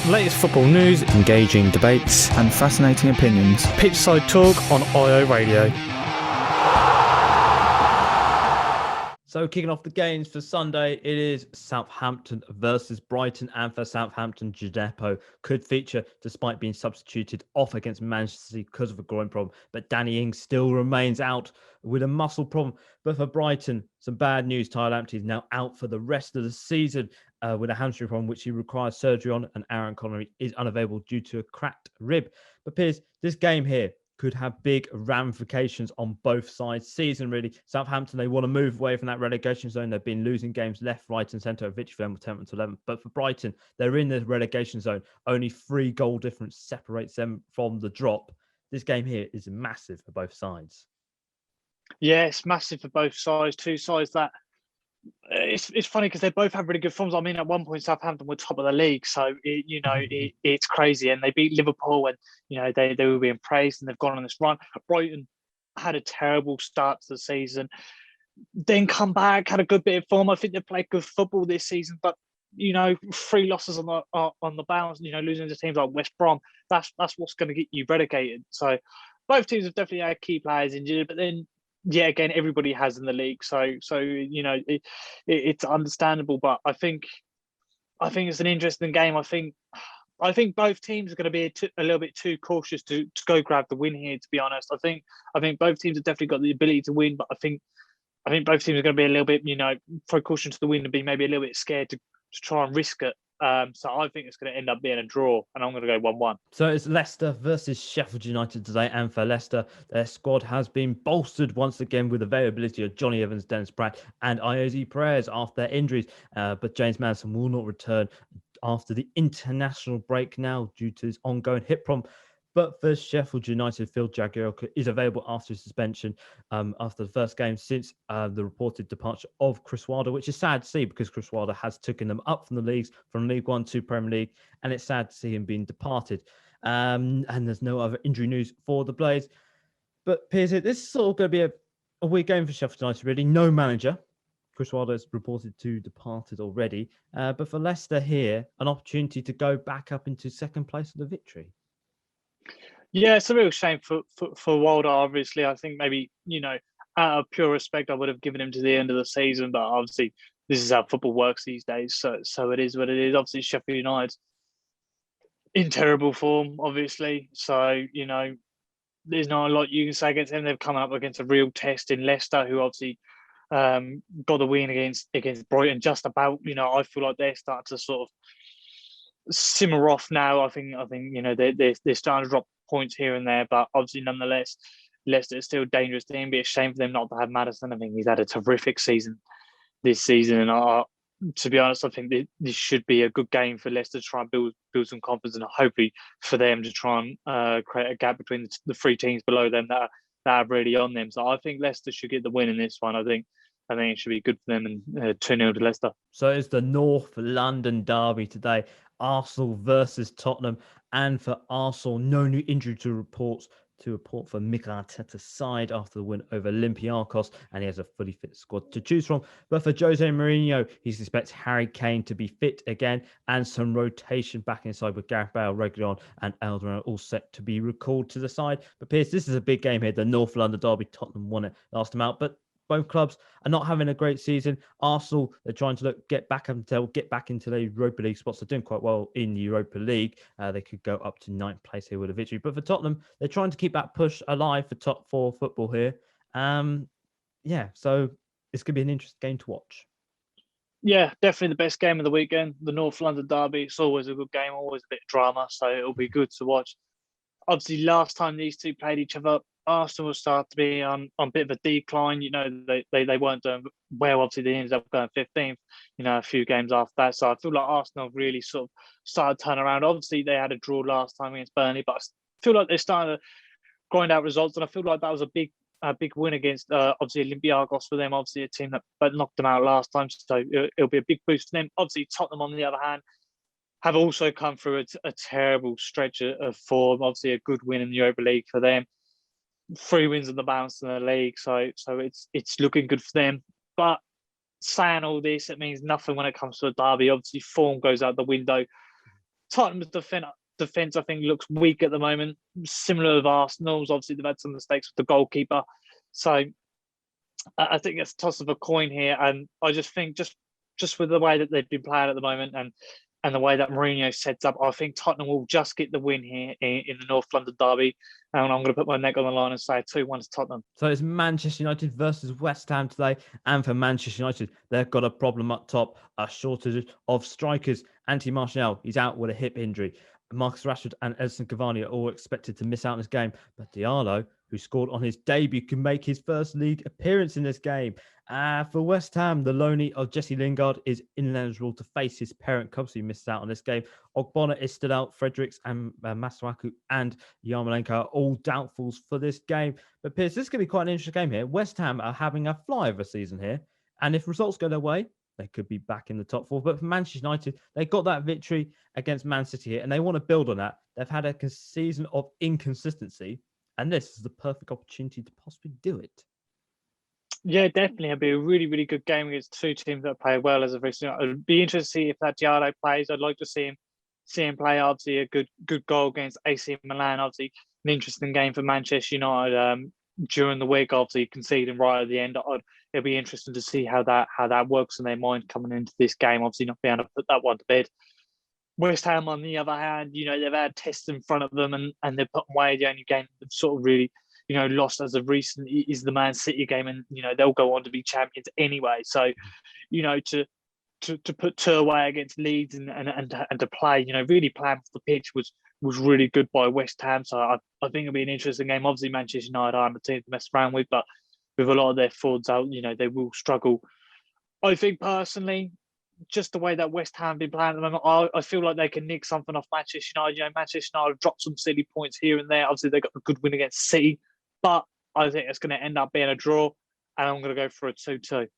Latest football news, engaging debates, and fascinating opinions. Pitchside talk on IO Radio. So kicking off the games for Sunday, it is Southampton versus Brighton, and for Southampton, Giuseppe could feature despite being substituted off against Manchester City because of a groin problem. But Danny Ings still remains out with a muscle problem. But for Brighton, some bad news. Tyler Lamptey is now out for the rest of the season with a hamstring problem, which he requires surgery on, and Aaron Connery is unavailable due to a cracked rib. But Piers, this game here could have big ramifications on both sides season, really. Southampton, they want to move away from that relegation zone. They've been losing games left, right and centre. Victory for them 10th to 11th. But for Brighton, they're in the relegation zone. Only 3 goal difference separates them from the drop. This game here is massive for both sides. Yeah, it's massive for both sides. Two sides that it's funny because they both have really good forms. I mean, at one point Southampton were top of the league, so it's crazy. And they beat Liverpool, and they were being praised, and they've gone on this run. Brighton had a terrible start to the season, then come back, had a good bit of form. I think they played good football this season, but 3 losses on the bounce. Losing to teams like West Brom, that's what's going to get you relegated. So both teams have definitely had key players injured, but then. Yeah, again, everybody has in the league, so it's understandable. But I think it's an interesting game. I think both teams are going to be a little bit too cautious to go grab the win here. To be honest, I think both teams have definitely got the ability to win, but I think both teams are going to be a little bit throw caution to the wind and be maybe a little bit scared to try and risk it. So I think it's going to end up being a draw, and I'm going to go 1-1. So it's Leicester versus Sheffield United today, and for Leicester, their squad has been bolstered once again with availability of Johnny Evans, Dennis Pratt, and Iosi Perez after their injuries. But James Maddison will not return after the international break now due to his ongoing hip problem. But for Sheffield United, Phil Jagielka is available after suspension after the first game since the reported departure of Chris Wilder, which is sad to see because Chris Wilder has taken them up from the leagues, from League One to Premier League, and it's sad to see him being departed. And there's no other injury news for the Blades. But Piers, this is sort of going to be a weird game for Sheffield United, really. No manager. Chris Wilder is reported to departed already. But for Leicester here, an opportunity to go back up into second place with a victory. Yeah, it's a real shame for Wilder, obviously. I think maybe, out of pure respect, I would have given him to the end of the season, but obviously this is how football works these days. So it is what it is. Obviously, Sheffield United in terrible form, obviously. So, there's not a lot you can say against them. They've come up against a real test in Leicester, who obviously got the win against Brighton just about. I feel like they're starting to sort of simmer off now. I think they're starting to drop points here and there, but obviously nonetheless Leicester is still a dangerous team. It'd be a shame for them not to have Maddison. I think he's had a terrific season this season, and to be honest, I think this should be a good game for Leicester to try and build some confidence, and hopefully for them to try and create a gap between the 3 teams below them that are really on them. So I think Leicester should get the win in this one. I think it should be good for them, and 2-0 to Leicester. So it's the North London derby today. Arsenal versus Tottenham. And for Arsenal, no new injury report for Mikel Arteta's side after the win over Olympiacos, and he has a fully fit squad to choose from. But for Jose Mourinho, he expects Harry Kane to be fit again and some rotation back inside with Gareth Bale, Reguilon and Alderweireld all set to be recalled to the side. But Piers, this is a big game here. The North London derby. Tottenham won it last time out, but both clubs are not having a great season. Arsenal, they're trying to get back into the Europa League spots. They're doing quite well in the Europa League. They could go up to 9th place here with a victory. But for Tottenham, they're trying to keep that push alive for top 4 football here. So it's going to be an interesting game to watch. Yeah, definitely the best game of the weekend. The North London derby. It's always a good game, always a bit of drama, so it'll be good to watch. Obviously, last time these two played each other, Arsenal will start to be on a bit of a decline. They weren't doing well. Obviously, they ended up going 15th, a few games after that. So I feel like Arsenal really sort of started to turn around. Obviously, they had a draw last time against Burnley, but I feel like they're starting to grind out results. And I feel like that was a big win against, obviously, Olympiacos for them. Obviously, a team that knocked them out last time. So it'll be a big boost to them. Obviously, Tottenham, on the other hand, have also come through a terrible stretch of form. Obviously, a good win in the Europa League for them. 3 wins in the bounce in the league, so it's looking good for them. But saying all this, it means nothing when it comes to a derby. Obviously, form goes out the window. Tottenham's defense, I think, looks weak at the moment. Similar with Arsenal's. Obviously, they've had some mistakes with the goalkeeper. So I think it's a toss of a coin here. And I just think just with the way that they've been playing at the moment and the way that Mourinho sets up, I think Tottenham will just get the win here in the North London derby. And I'm going to put my neck on the line and say 2-1 to Tottenham. So it's Manchester United versus West Ham today. And for Manchester United, they've got a problem up top, a shortage of strikers. Anthony Martial, he's out with a hip injury. Marcus Rashford and Edson Cavani are all expected to miss out on this game. But Diallo, who scored on his debut, can make his first league appearance in this game. For West Ham, the loanee of Jesse Lingard is ineligible to face his parent Cubs, who missed out on this game. Ogbonna is still out. Fredericks and Masuaku and Yarmolenko are all doubtfuls for this game. But Piers, this is going to be quite an interesting game here. West Ham are having a fly of a season here. And if results go their way, they could be back in the top four. But for Manchester United, they got that victory against Man City here, and they want to build on that. They've had a season of inconsistency, and this is the perfect opportunity to possibly do it. Yeah, definitely. It'll be a really, really good game against two teams that play well as a recent. I'd be interested to see if that Diallo plays. I'd like to see him play. Obviously, a good goal against AC Milan. Obviously, an interesting game for Manchester United during the week. Obviously, conceding right at the end. It'll be interesting to see how that works in their mind coming into this game. Obviously, not being able to put that one to bed. West Ham, on the other hand, they've had tests in front of them and they've put away. The only game they've sort of really lost as of recent is the Man City game, and they'll go on to be champions anyway. So, to put two away against Leeds and to play, really playing off the pitch was really good by West Ham. So I think it'll be an interesting game. Obviously, Manchester United aren't a team to mess around with, but with a lot of their forwards out, they will struggle. I think personally, just the way that West Ham have been playing at the moment, I feel like they can nick something off Manchester United. Manchester United have dropped some silly points here and there. Obviously, they got a good win against City, but I think it's going to end up being a draw, and I'm going to go for a 2-2.